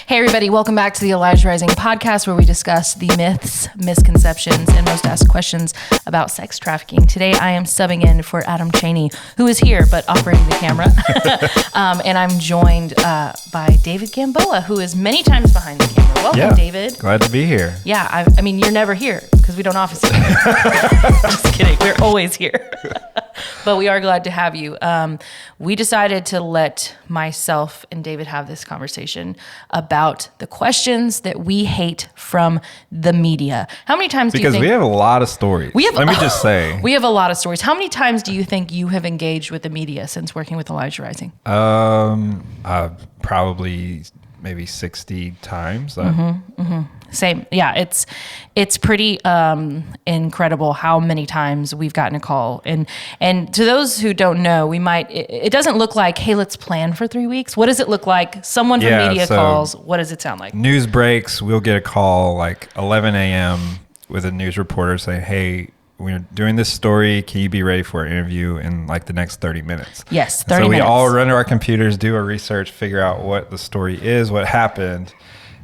Hey everybody, welcome back to the Elijah Rising podcast, where we discuss the myths, misconceptions, and most asked questions about sex trafficking. Today I am subbing in for Adam Cheney, who is here but operating the camera. And I'm joined by David Gamboa, who is many times behind the camera. Welcome, David. Glad to be here. Yeah, I mean, you're never here because we don't office here. Just kidding. We're always here. But we are glad to have you. We decided to let myself and David have this conversation about the questions that we hate from the media. How many times do you think... Because we have a lot of stories. Let me just say. We have a lot of stories. How many times do you think you have engaged with the media since working with Elijah Rising? Probably maybe 60 times. Same. Yeah, it's pretty incredible how many times we've gotten a call. And to those who don't know, it doesn't look like, hey, let's plan for 3 weeks. What does it look like? Someone from media calls. What does it sound like? News breaks. We'll get a call like 11 a.m. with a news reporter saying, hey, we're doing this story. Can you be ready for an interview in like the next 30 minutes? Yes, 30 minutes. So we all run to our computers, do our research, figure out what the story is, what happened.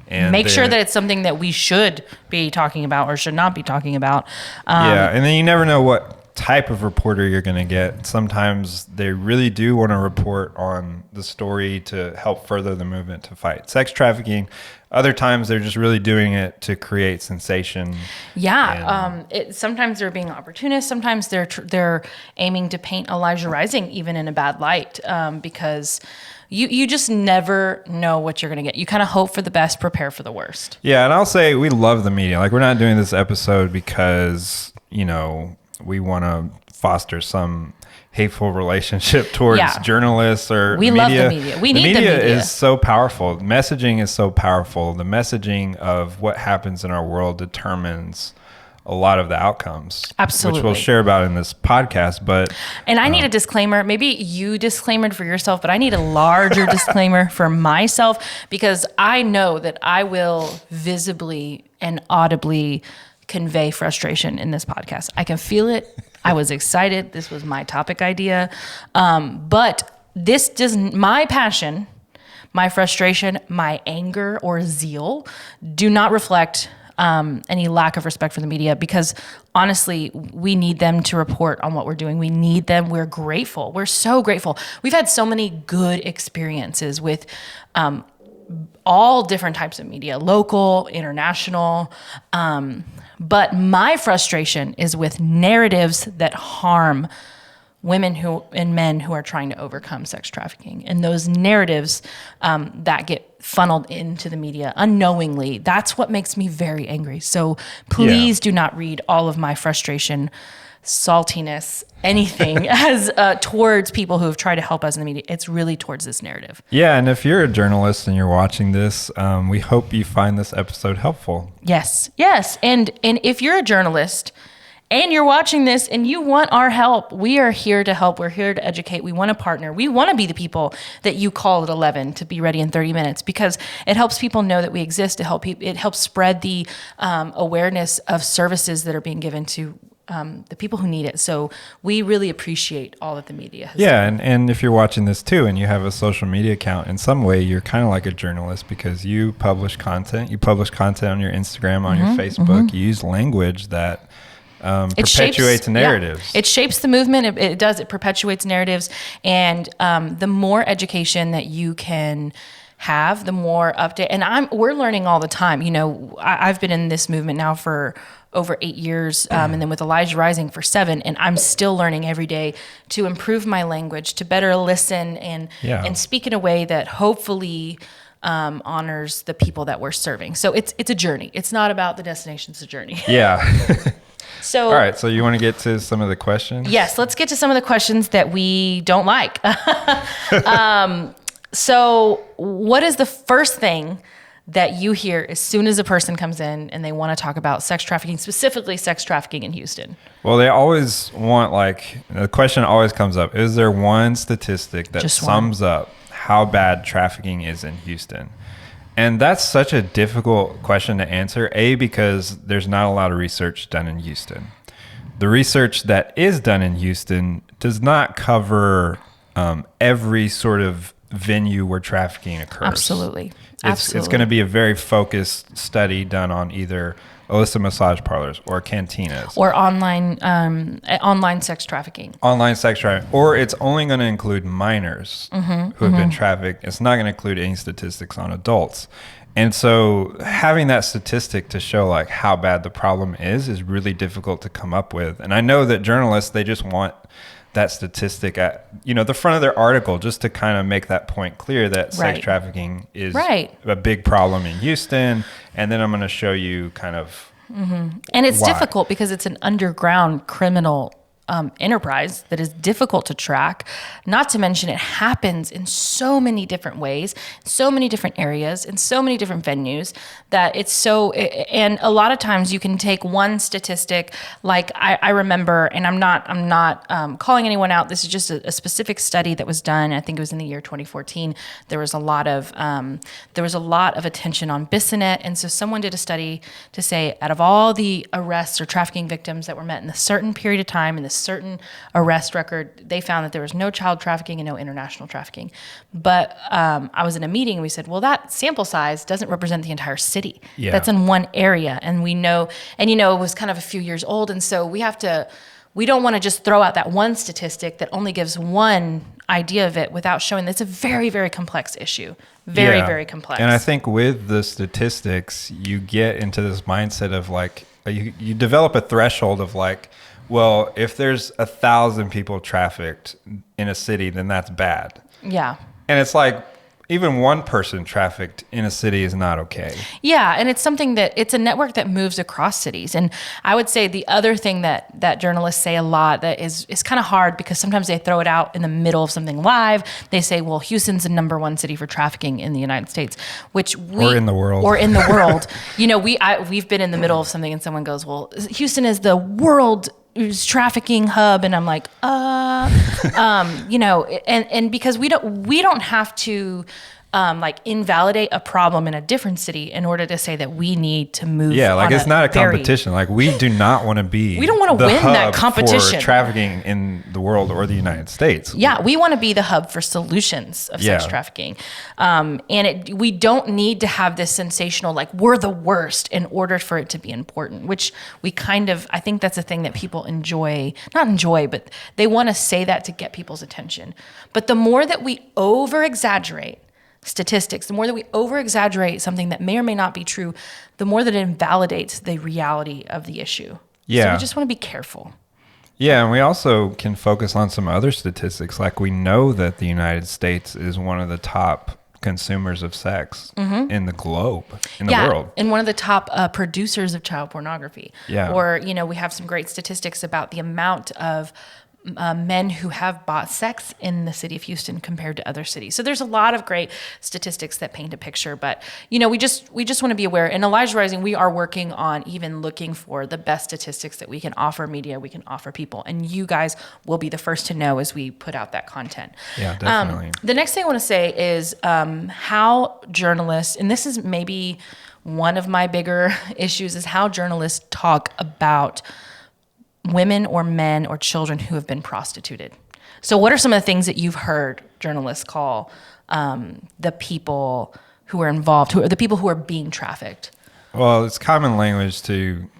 And make sure that it's something that we should be talking about or should not be talking about. And then you never know what type of reporter you're going to get. Sometimes they really do want to report on the story to help further the movement to fight sex trafficking. Other times they're just really doing it to create sensation. Yeah, sometimes they're being opportunist. Sometimes they're aiming to paint Elijah Rising even in a bad light because you just never know what you're going to get. You kind of hope for the best, prepare for the worst. Yeah, and I'll say we love the media. Like, we're not doing this episode because, we want to foster some hateful relationship towards journalists or we media. Love the media. We need the media. Is so powerful. Messaging is so powerful. The messaging of what happens in our world determines a lot of the outcomes. Absolutely. Which we'll share about in this podcast. And I need a disclaimer. Maybe you disclaimered for yourself, but I need a larger disclaimer for myself, because I know that I will visibly and audibly convey frustration in this podcast. I can feel it. I was excited. This was my topic idea. But this doesn't, my passion, my frustration, my anger or zeal do not reflect any lack of respect for the media, because honestly, we need them to report on what we're doing. We need them. We're grateful. We're so grateful. We've had so many good experiences with all different types of media, local, international. But my frustration is with narratives that harm women and men who are trying to overcome sex trafficking. And those narratives that get funneled into the media unknowingly, that's what makes me very angry. So please do not read all of my frustration, saltiness, anything as towards people who have tried to help us in the media. It's really towards this narrative. Yeah, and if you're a journalist and you're watching this, we hope you find this episode helpful. Yes. And if you're a journalist and you're watching this and you want our help, we are here to help. We're here to educate. We want to partner. We want to be the people that you call at 11 to be ready in 30 minutes, because it helps people know that we exist. It helps spread the awareness of services that are being given to the people who need it. So we really appreciate all that the media has done. And if you're watching this too and you have a social media account, in some way you're kind of like a journalist, because you publish content. You publish content on your Instagram, on your Facebook. You use language that perpetuates narratives. Yeah. It shapes the movement. It does. It perpetuates narratives. And the more education that you can have, the more update. And we're learning all the time. I've been in this movement now for over 8 years, and then with Elijah Rising for 7, and I'm still learning every day to improve my language, to better listen and speak in a way that hopefully honors the people that we're serving. So it's a journey. It's not about the destination. It's a journey. Yeah. So, all right. So you want to get to some of the questions? Yes. Let's get to some of the questions that we don't like. So what is the first thing that you hear as soon as a person comes in and they want to talk about sex trafficking, specifically sex trafficking in Houston? Well, they always want, the question always comes up, is there one statistic that sums up how bad trafficking is in Houston? And that's such a difficult question to answer, because there's not a lot of research done in Houston. The research that is done in Houston does not cover every sort of venue where trafficking occurs. Absolutely. It's going to be a very focused study done on either illicit massage parlors or cantinas. Or online sex trafficking. Online sex trafficking. Or it's only going to include minors who have been trafficked. It's not going to include any statistics on adults. And so having that statistic to show like how bad the problem is really difficult to come up with. And I know that journalists, they just want that statistic at, the front of their article, just to kind of make that point clear that sex trafficking is a big problem in Houston. And then I'm going to show you kind of and it's difficult because it's an underground criminal enterprise that is difficult to track. Not to mention it happens in so many different ways, so many different areas, in so many different venues that and a lot of times you can take one statistic. Like I remember, and I'm not calling anyone out. This is just a specific study that was done. I think it was in the year 2014. There was a lot of attention on Bissonnette. And so someone did a study to say out of all the arrests or trafficking victims that were met in a certain period of time in this certain arrest record, they found that there was no child trafficking and no international trafficking. But I was in a meeting and we said, well, that sample size doesn't represent the entire city. Yeah. That's in one area. And we know, and it was kind of a few years old. And so we don't want to just throw out that one statistic that only gives one idea of it without showing that it's a very, very complex issue. Very, very complex. And I think with the statistics, you get into this mindset of like, you develop a threshold of like, well, if there's 1,000 people trafficked in a city, then that's bad. Yeah. And it's like, even one person trafficked in a city is not okay. Yeah, and it's something it's a network that moves across cities. And I would say the other thing that journalists say a lot that is kind of hard because sometimes they throw it out in the middle of something live. They say, well, Houston's the #1 city for trafficking in the United States, or in the world. We've been in the middle of something and someone goes, well, Houston is the world trafficking hub, and I'm like, and because we don't have to invalidate a problem in a different city in order to say that we need to move. Yeah, like it's not a competition. Like we do not want to be. We don't want to win that competition for trafficking in the world or the United States. Yeah, we want to be the hub for solutions of sex trafficking, we don't need to have this sensational we're the worst in order for it to be important. Which we I think that's a thing that people not enjoy, but they want to say that to get people's attention. But the more that we over-exaggerate statistics, the more that we over-exaggerate something that may or may not be true, the more that it invalidates the reality of the issue. Yeah. So we just want to be careful. Yeah, and we also can focus on some other statistics. Like we know that the United States is one of the top consumers of sex in the globe, in the world. And one of the top producers of child pornography. Yeah. Or, we have some great statistics about the amount of men who have bought sex in the city of Houston compared to other cities. So there's a lot of great statistics that paint a picture, but we just want to be aware. In Elijah Rising, we are working on even looking for the best statistics that we can offer media, we can offer people, and you guys will be the first to know as we put out that content. Yeah, definitely. The next thing I want to say is how journalists, and this is maybe one of my bigger issues, is how journalists talk about women or men or children who have been prostituted. So what are some of the things that you've heard journalists call the people who are involved, the people who are being trafficked? Well, it's common language to,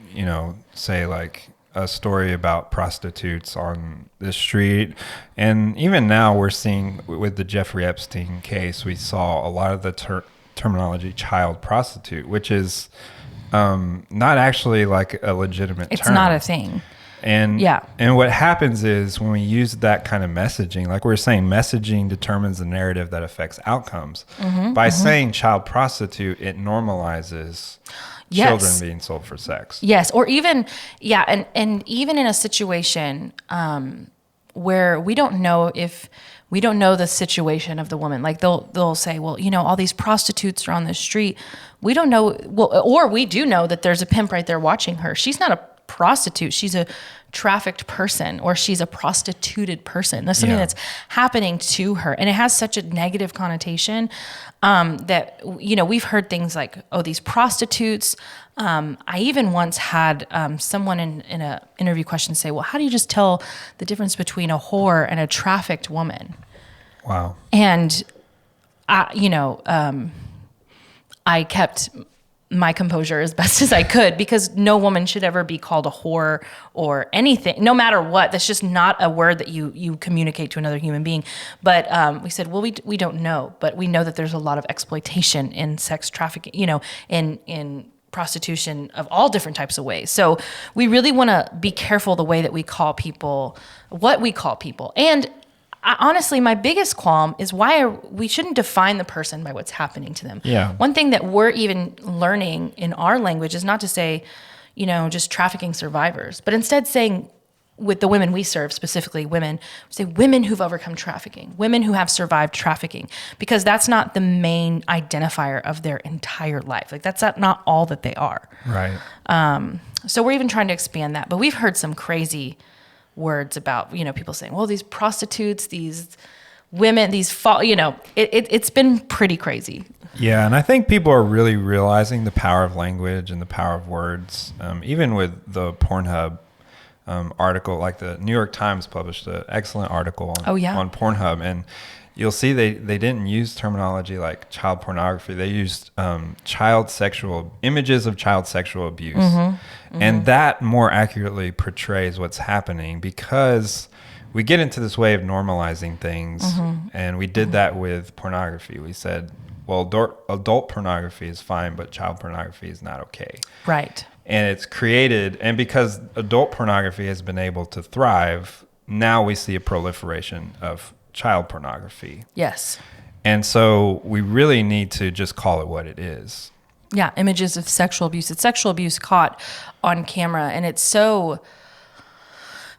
say like a story about prostitutes on the street. And even now we're seeing with the Jeffrey Epstein case, we saw a lot of the terminology child prostitute, which is not actually like a legitimate term. It's not a thing. And what happens is when we use that kind of messaging, like we were saying, messaging determines the narrative that affects outcomes. By saying child prostitute, it normalizes children being sold for sex. Yes, or even and even in a situation where we don't know the situation of the woman. Like they'll say, well, all these prostitutes are on the street. We don't know, or we do know that there's a pimp right there watching her. She's not a prostitute, she's a trafficked person, or she's a prostituted person. That's something that's happening to her, and it has such a negative connotation that we've heard things like, oh, these prostitutes. I even once had someone in a interview question say, well, how do you just tell the difference between a whore and a trafficked woman? Wow. And I kept my composure as best as I could, because no woman should ever be called a whore or anything, no matter what. That's just not a word that you communicate to another human being. But we said, well, we don't know, but we know that there's a lot of exploitation in sex trafficking, in prostitution of all different types of ways. So we really want to be careful the way that we call people, what we call people. And honestly, my biggest qualm is we shouldn't define the person by what's happening to them. Yeah. One thing that we're even learning in our language is not to say, just trafficking survivors, but instead saying, with the women we serve, specifically women, we say women who've overcome trafficking, women who have survived trafficking, because that's not the main identifier of their entire life. Like, that's not all that they are. Right. So we're even trying to expand that, but we've heard some crazy words about, people saying, well, these prostitutes, these women, it's been pretty crazy. Yeah, and I think people are really realizing the power of language and the power of words. Even with the Pornhub article, like the New York Times published an excellent article on Pornhub, and you'll see they didn't use terminology like child pornography. They used images of child sexual abuse. And that more accurately portrays what's happening, because we get into this way of normalizing things. And we did that with pornography. We said, well, adult pornography is fine, but child pornography is not okay. Right. And it's created, and because adult pornography has been able to thrive, now we see a proliferation of child pornography. Yes. And so we really need to just call it what it is. Yeah, images of sexual abuse. It's sexual abuse caught on camera, and it's so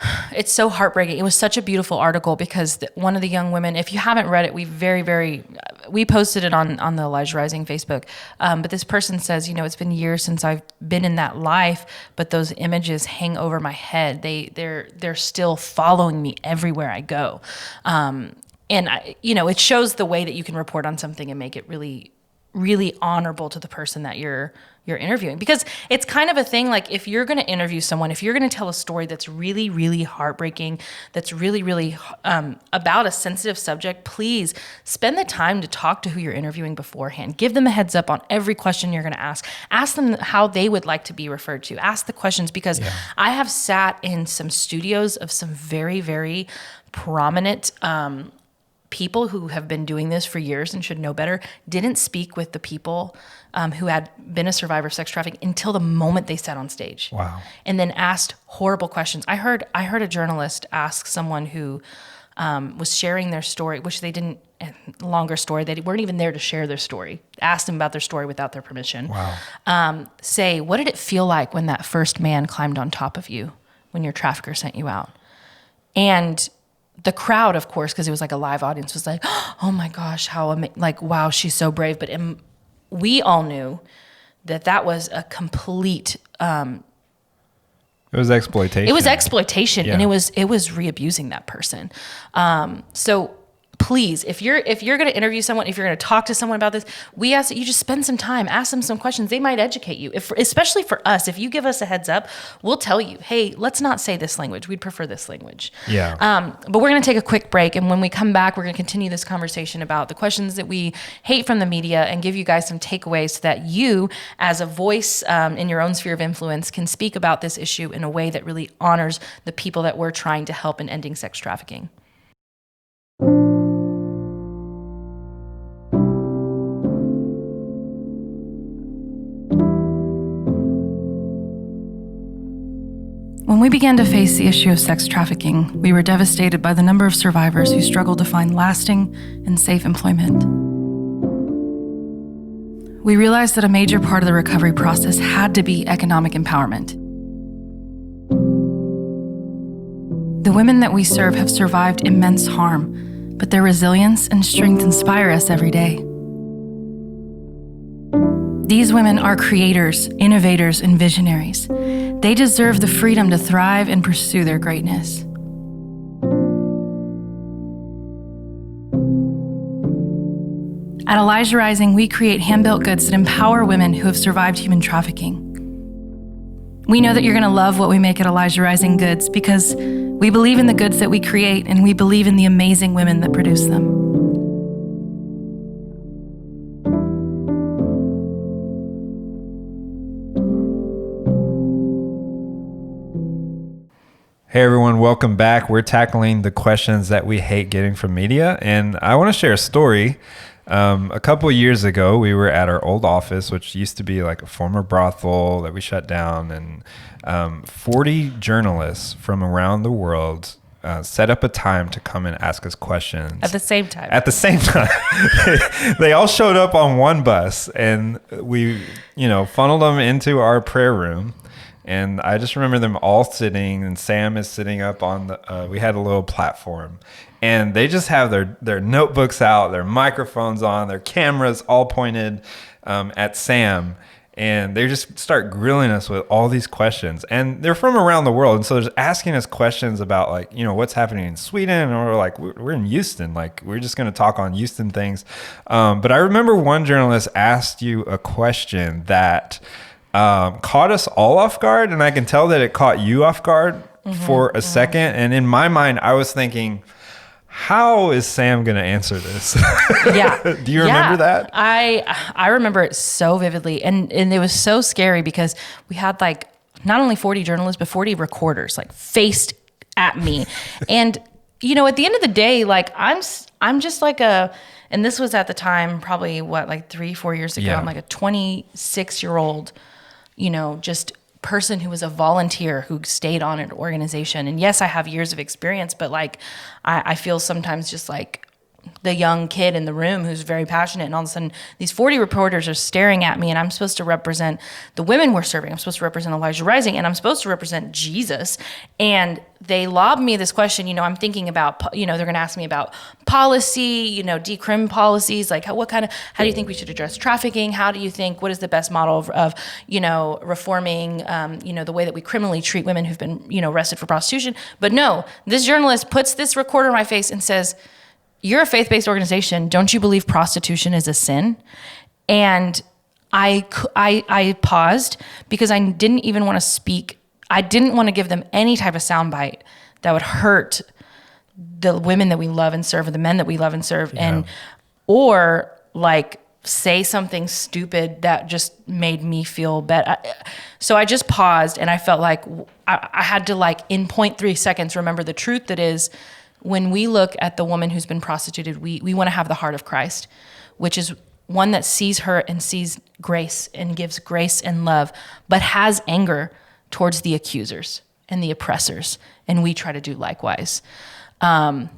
heartbreaking. It was such a beautiful article, because one of the young women, if you haven't read it, we posted it on the Elijah Rising Facebook. But this person says, it's been years since I've been in that life, but those images hang over my head. They're still following me everywhere I go. And it shows the way that you can report on something and make it really, really honorable to the person that you're interviewing. Because it's kind of a thing, like, if you're going to interview someone, if you're going to tell a story that's really, really heartbreaking, that's really, really about a sensitive subject, please spend the time to talk to who you're interviewing beforehand. Give them a heads up on every question you're going to ask. Ask them how they would like to be referred to. Ask the questions, because I have sat in some studios of some very, very prominent people who have been doing this for years and should know better, didn't speak with the people who had been a survivor of sex trafficking until the moment they sat on stage. Wow. And then asked horrible questions. I heard a journalist ask someone who was sharing their story, which they didn't, longer story, they weren't even there to share their story, asked them about their story without their permission. Wow. Say, what did it feel like when that first man climbed on top of you, when your trafficker sent you out? And the crowd, of course, because it was like a live audience, was like, oh my gosh, wow, she's so brave. But we all knew that was a complete... it was exploitation. It was exploitation, Yeah. and it was re-abusing that person. So please, if you're going to interview someone, if you're going to talk to someone about this, we ask that you just spend some time, ask them some questions. They might educate you. Especially for us, if you give us a heads up, we'll tell you, hey, let's not say this language. We'd prefer this language. Yeah. But we're going to take a quick break, and when we come back, we're going to continue this conversation about the questions that we hate from the media and give you guys some takeaways so that you, as a voice in your own sphere of influence, can speak about this issue in a way that really honors the people that we're trying to help in ending sex trafficking. When we began to face the issue of sex trafficking, we were devastated by the number of survivors who struggled to find lasting and safe employment. We realized that a major part of the recovery process had to be economic empowerment. The women that we serve have survived immense harm, but their resilience and strength inspire us every day. These women are creators, innovators, and visionaries. They deserve the freedom to thrive and pursue their greatness. At Elijah Rising, we create hand-built goods that empower women who have survived human trafficking. We know that you're going to love what we make at Elijah Rising Goods because we believe in the goods that we create, and we believe in the amazing women that produce them. Hey everyone, welcome back. We're tackling the questions that we hate getting from media, and I want to share a story. A couple of years ago, we were at our old office, which used to be like a former brothel that we shut down, and 40 journalists from around the world set up a time to come and ask us questions. At the same time. At the same time. They all showed up on one bus, and we, funneled them into our prayer room. And I just remember them all sitting, and Sam is sitting up on the, we had a little platform, and they just have their notebooks out, their microphones on, their cameras all pointed at Sam. And they just start grilling us with all these questions, and they're from around the world. And so they're asking us questions about what's happening in Sweden, or we're in Houston. We're just going to talk on Houston things. But I remember one journalist asked you a question that caught us all off guard, and I can tell that it caught you off guard for a second. And in my mind, I was thinking, how is Sam going to answer this? Yeah. Do you remember that? I remember it so vividly, and it was so scary because we had not only 40 journalists, but 40 recorders faced at me. And, at the end of the day, I'm just and this was at the time, probably 3-4 years ago. Yeah. I'm a 26-year-old, just person who was a volunteer who stayed on an organization. And yes, I have years of experience, but I feel sometimes just the young kid in the room who's very passionate, and all of a sudden these 40 reporters are staring at me, and I'm supposed to represent the women we're serving. I'm supposed to represent Elijah Rising, and I'm supposed to represent Jesus. And they lob me this question. I'm thinking about, they're going to ask me about policy, decrim policies, how do you think we should address trafficking? How do you think, what is the best model of reforming, the way that we criminally treat women who've been, arrested for prostitution? But no, this journalist puts this recorder in my face and says, "You're a faith-based organization. Don't you believe prostitution is a sin?" And I paused because I didn't even want to speak. I didn't want to give them any type of soundbite that would hurt the women that we love and serve, or the men that we love and serve, or say something stupid that just made me feel bad. So I just paused, and I felt like I had to in 0.3 seconds remember the truth that is, when we look at the woman who's been prostituted, we want to have the heart of Christ, which is one that sees her and sees grace and gives grace and love, but has anger towards the accusers and the oppressors. And we try to do likewise. And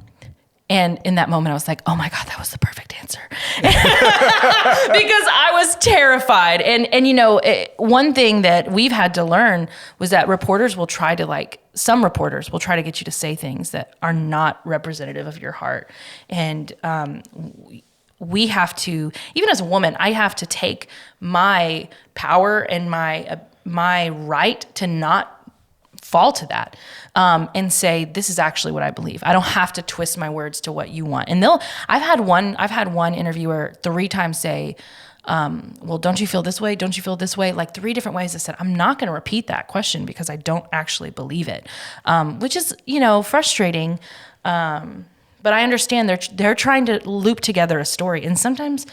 in that moment, I was like, oh my God, that was the perfect answer. Because I was terrified. And one thing that we've had to learn was that reporters will try to some reporters will try to get you to say things that are not representative of your heart. And we have to, even as a woman, I have to take my power and my right to not fall to that, and say, this is actually what I believe. I don't have to twist my words to what you want. And I've had one interviewer 3 times say, well, don't you feel this way? Don't you feel this way? 3 different ways. I said, I'm not going to repeat that question because I don't actually believe it, which is, frustrating. But I understand they're trying to loop together a story. And sometimes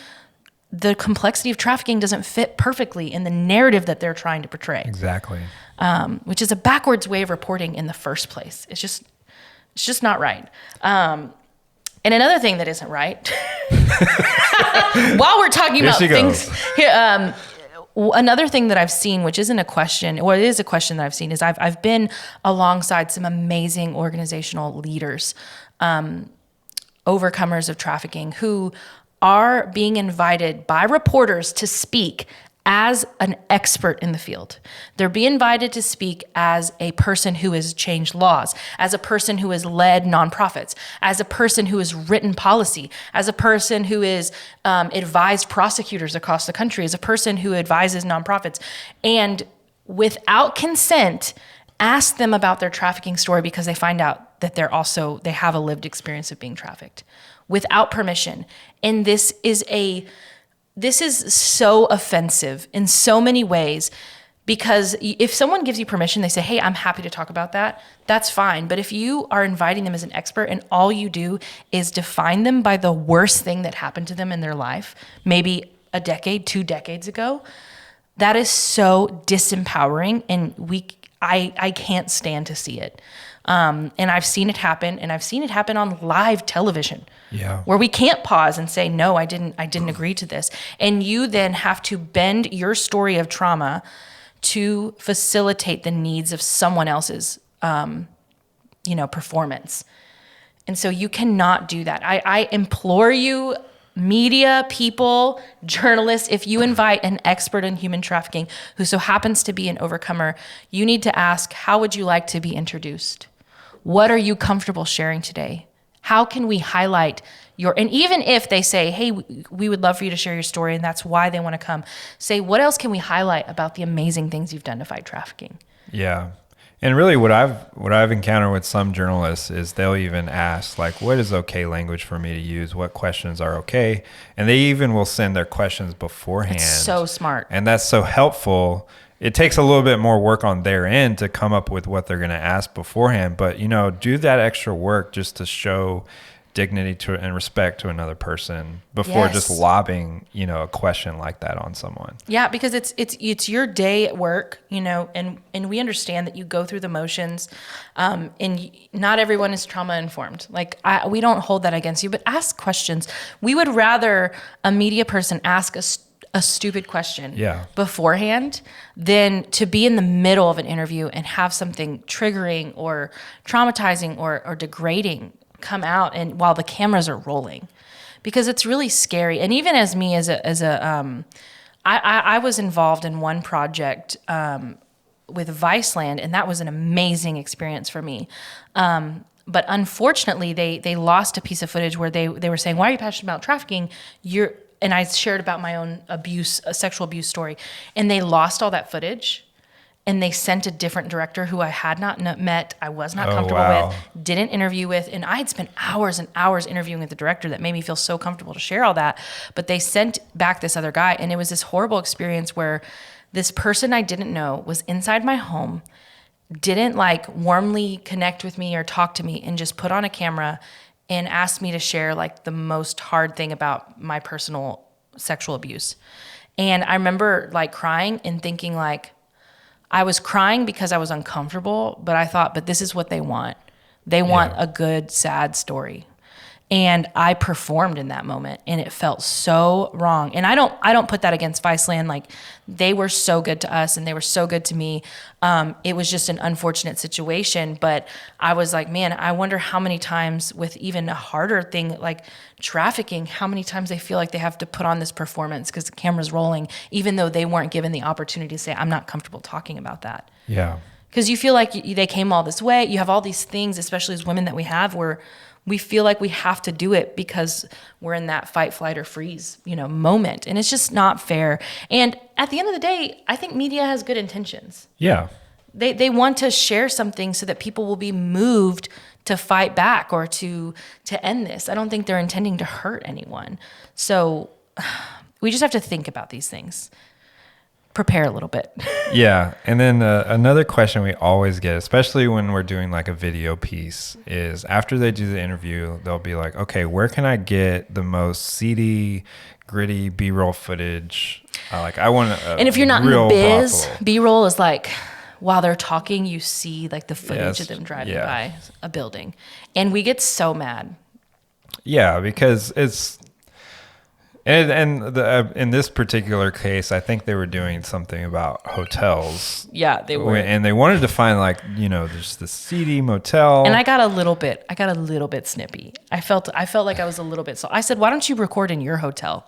the complexity of trafficking doesn't fit perfectly in the narrative that they're trying to portray. Exactly. Which is a backwards way of reporting in the first place. It's just not right. And another thing that isn't right, while we're talking about things, here, another thing that I've seen, which isn't a question, or it is a question that I've seen, is I've been alongside some amazing organizational leaders, overcomers of trafficking, who are being invited by reporters to speak as an expert in the field. They're being invited to speak as a person who has changed laws, as a person who has led nonprofits, as a person who has written policy, as a person who has advised prosecutors across the country, as a person who advises nonprofits, and without consent, ask them about their trafficking story because they find out that they have a lived experience of being trafficked without permission. And this is so offensive in so many ways, because if someone gives you permission, they say, hey, I'm happy to talk about that, that's fine. But if you are inviting them as an expert and all you do is define them by the worst thing that happened to them in their life, maybe a decade, 2 decades ago, that is so disempowering, and I can't stand to see it. And I've seen it happen, and I've seen it happen on live television. Yeah. Where we can't pause and say, no, I didn't agree to this. And you then have to bend your story of trauma to facilitate the needs of someone else's, performance. And so you cannot do that. I implore you, media people, journalists, if you invite an expert in human trafficking who so happens to be an overcomer, you need to ask, how would you like to be introduced? What are you comfortable sharing today? How can we highlight and even if they say, hey, we would love for you to share your story, and that's why they want to come, say, what else can we highlight about the amazing things you've done to fight trafficking? Yeah. And really what I've encountered with some journalists is they'll even ask, like, what is okay language for me to use? What questions are okay? And they even will send their questions beforehand. It's so smart. And that's so helpful. It takes a little bit more work on their end to come up with what they're going to ask beforehand. But, do that extra work just to show dignity and respect to another person before just lobbing, a question like that on someone. Yeah, because it's your day at work, and we understand that you go through the motions, and not everyone is trauma informed. Like we don't hold that against you, but ask questions. We would rather a media person ask a stupid question beforehand than to be in the middle of an interview and have something triggering or traumatizing or degrading come out and while the cameras are rolling, because it's really scary. And even as me, I was involved in one project with Viceland, and that was an amazing experience for me. But unfortunately, they lost a piece of footage where they were saying, "Why are you passionate about trafficking?" And I shared about my own sexual abuse story, and they lost all that footage. And they sent a different director who I had not met, I was not comfortable with, didn't interview with. And I had spent hours and hours interviewing with the director that made me feel so comfortable to share all that. But they sent back this other guy. And it was this horrible experience where this person I didn't know was inside my home, didn't warmly connect with me or talk to me, and just put on a camera and asked me to share the most hard thing about my personal sexual abuse. And I remember crying and thinking I was crying because I was uncomfortable, but I thought, but this is what they want. They want a good, sad story. And I performed in that moment, and it felt so wrong. And I don't put that against Viceland. They were so good to us, and they were so good to me. It was just an unfortunate situation, but I was like, man, I wonder how many times with even a harder thing like trafficking, how many times they feel like they have to put on this performance because the camera's rolling, even though they weren't given the opportunity to say, I'm not comfortable talking about that. Yeah. Because you feel like they came all this way. You have all these things, especially as women that we have, where we feel like we have to do it because we're in that fight, flight, or freeze, moment. And it's just not fair. And at the end of the day, I think media has good intentions. Yeah. They want to share something so that people will be moved to fight back or to end this. I don't think they're intending to hurt anyone. So we just have to think about these things. Prepare a little bit. Yeah. And then another question we always get, especially when we're doing a video piece, is after they do the interview, they'll be like, okay, where can I get the most seedy, gritty B-roll footage? I want and if you're not in the biz, brothel. B-roll is while they're talking, you see the footage of them driving by a building. And we get so mad. Yeah, because it's... And in this particular case, I think they were doing something about hotels. Yeah, they were. And they wanted to find there's the seedy motel. And I got a little bit snippy. I felt like I was a little bit. So I said, why don't you record in your hotel?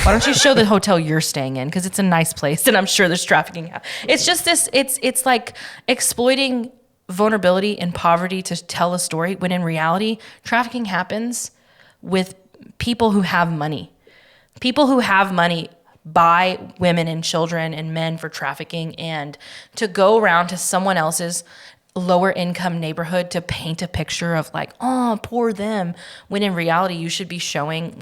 Why don't you show the hotel you're staying in? Because it's a nice place, and I'm sure there's trafficking. It's just this. It's like exploiting vulnerability and poverty to tell a story. When in reality, trafficking happens with people who have money. People who have money buy women and children and men for trafficking, and to go around to someone else's lower income neighborhood to paint a picture of oh, poor them, when in reality you should be showing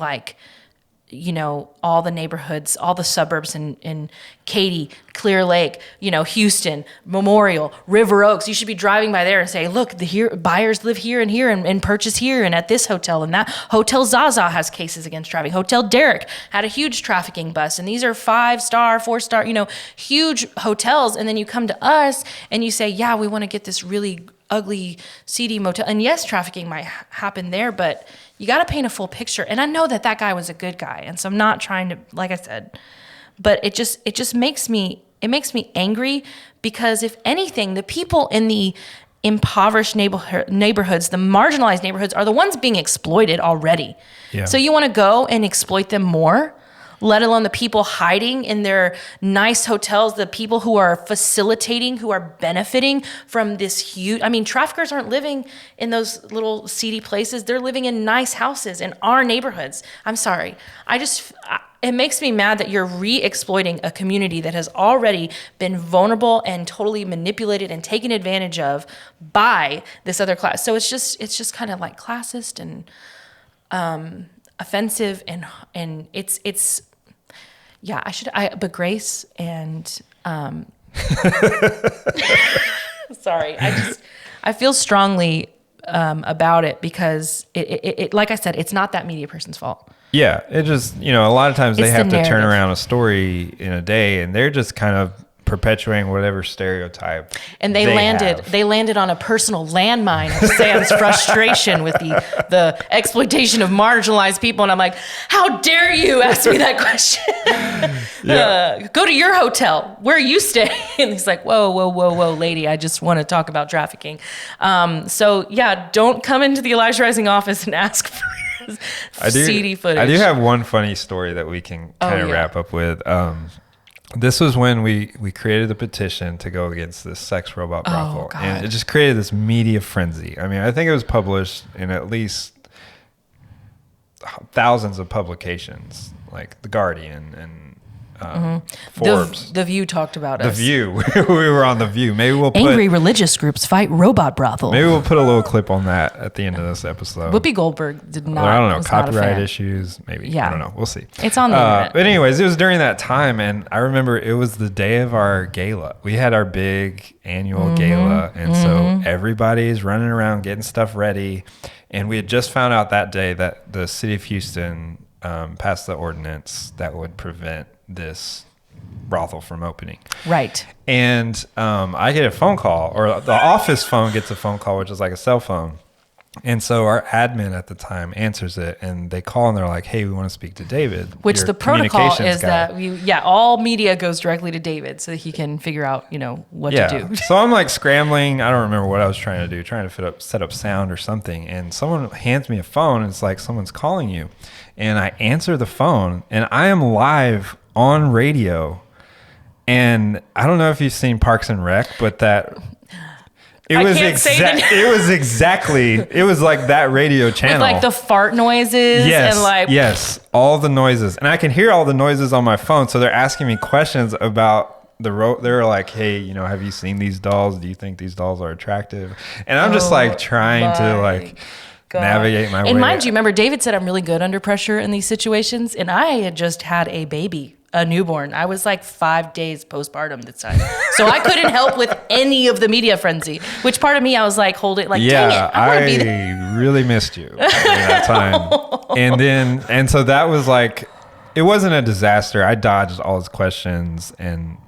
all the neighborhoods, all the suburbs in Katy, Clear Lake, Houston, Memorial, River Oaks. You should be driving by there and say, look, buyers live here and purchase here and at this hotel and that. Hotel Zaza has cases against trafficking. Hotel Derrick had a huge trafficking bust. And these are 5-star, 4-star, huge hotels. And then you come to us and you say, yeah, we want to get this really ugly, seedy motel. And yes, trafficking might happen there, but you got to paint a full picture. And I know that guy was a good guy. And so I'm not trying to, like I said, but it just makes me angry, because if anything, the people in the impoverished neighborhoods, the marginalized neighborhoods, are the ones being exploited already. Yeah. So you want to go and exploit them more, let alone the people hiding in their nice hotels, the people who are facilitating, who are benefiting from this huge, I mean, traffickers aren't living in those little seedy places. They're living in nice houses in our neighborhoods. I'm sorry. It makes me mad that you're re-exploiting a community that has already been vulnerable and totally manipulated and taken advantage of by this other class. So it's just kind of like classist and offensive, and it's yeah, but Grace and sorry, I feel strongly about it, because it like I said, it's not that media person's fault. Yeah, it just, a lot of times they have to turn around a story in a day, and they're just kind of perpetuating whatever stereotype. And they landed on a personal landmine of Sam's frustration with the exploitation of marginalized people. And I'm like, how dare you ask me that question? Go to your hotel where you stay. And he's like, whoa, lady, I just want to talk about trafficking. So yeah, don't come into the Elijah Rising office and ask for seedy footage. I do have one funny story that we can kind of wrap up with. This was when we created the petition to go against this sex robot brothel. Oh, and it just created this media frenzy. I mean, I think it was published in at least thousands of publications, like The Guardian and Forbes. The View talked about us. The View. We were on The View. Maybe we'll Angry religious groups fight robot brothel. Maybe we'll put a little clip on that at the end of this episode. Whoopi Goldberg did not. I don't know. Copyright issues. Maybe. Yeah. I don't know. We'll see. It's on the internet. But anyways, it was during that time, and I remember it was the day of our gala. We had our big annual gala, and so everybody's running around getting stuff ready. And we had just found out that day that the city of Houston passed the ordinance that would prevent this brothel from opening. Right. And I get a phone call, or the office phone gets a phone call, which is like a cell phone. And so our admin at the time answers it, and they call and they're like, hey, we want to speak to David. Which the protocol is that all media goes directly to David so that he can figure out, what to do. So I'm like scrambling. I don't remember what I was trying to do, trying to set up sound or something. And someone hands me a phone, and it's like, someone's calling you. And I answer the phone, and I am live on radio. And I don't know if you've seen Parks and Rec, but it was like that radio channel. With like the fart noises. Yes, and like yes, all the noises. And I can hear all the noises on my phone. So they're asking me questions about they're like, hey, have you seen these dolls? Do you think these dolls are attractive? And I'm just like trying to navigate my way. And mind you, remember David said I'm really good under pressure in these situations. And I had just had a baby. A newborn. I was like 5 days postpartum this time. So I couldn't help with any of the media frenzy, which part of me, I was like, hold it, like, dang it, I want to be there. I really missed you during that time. And so that was like, it wasn't a disaster. I dodged all his questions, and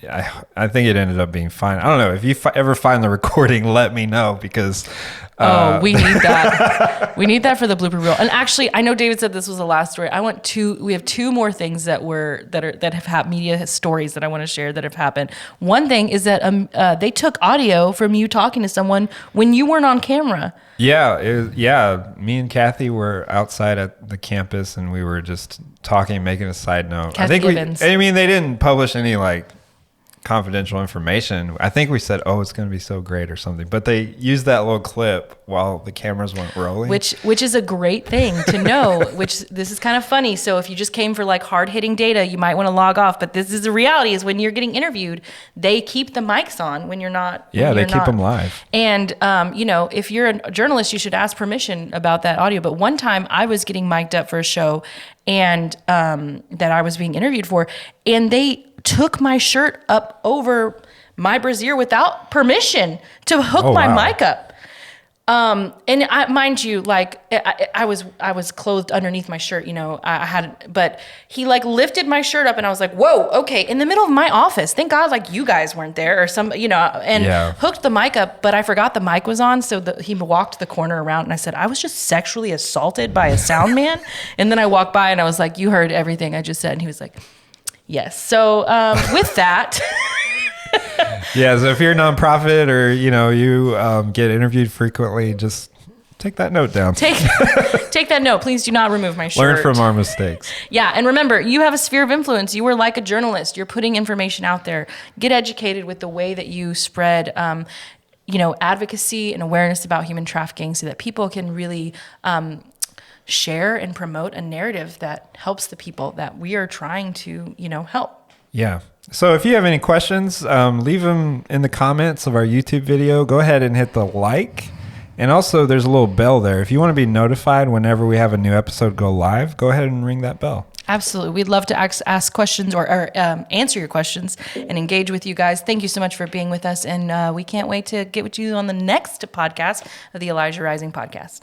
I think it ended up being fine. I don't know. If you ever find the recording, let me know, because we need that. We need that for the blooper reel. And actually, I know David said this was the last story. We have two more things that have happened, media stories that I want to share that have happened. One thing is that they took audio from you talking to someone when you weren't on camera. Yeah, me and Kathy were outside at the campus, and we were just talking, making a side note. Kathy Gibbons. They didn't publish any confidential information. I think we said, it's going to be so great or something, but they used that little clip while the cameras weren't rolling, which is a great thing to know. Which this is kind of funny. So if you just came for like hard hitting data, you might want to log off. But this is the reality: is when you're getting interviewed, they keep the mics on when you're not. Yeah, they keep them live. And if you're a journalist, you should ask permission about that audio. But one time I was getting mic'd up for a show, and that I was being interviewed for, and they took my shirt up over my brassiere without permission to hook my mic up. And mind you, like I was clothed underneath my shirt, but he like lifted my shirt up and I was like, whoa, okay. In the middle of my office, thank God, like you guys weren't there or hooked the mic up, but I forgot the mic was on. So he walked the corner around and I said, I was just sexually assaulted by a sound man. And then I walked by and I was like, you heard everything I just said. And he was like, yes. So, with that, yeah, so if you're a nonprofit or, you get interviewed frequently, just take that note down. Take that note. Please do not remove my shirt. Learn from our mistakes. Yeah, and remember, you have a sphere of influence. You are like a journalist. You're putting information out there. Get educated with the way that you spread, advocacy and awareness about human trafficking so that people can really share and promote a narrative that helps the people that we are trying to, help. Yeah. So if you have any questions, leave them in the comments of our YouTube video. Go ahead and hit the like. And also there's a little bell there. If you want to be notified whenever we have a new episode go live, go ahead and ring that bell. Absolutely. We'd love to ask questions or answer your questions and engage with you guys. Thank you so much for being with us. And we can't wait to get with you on the next podcast of the Elijah Rising podcast.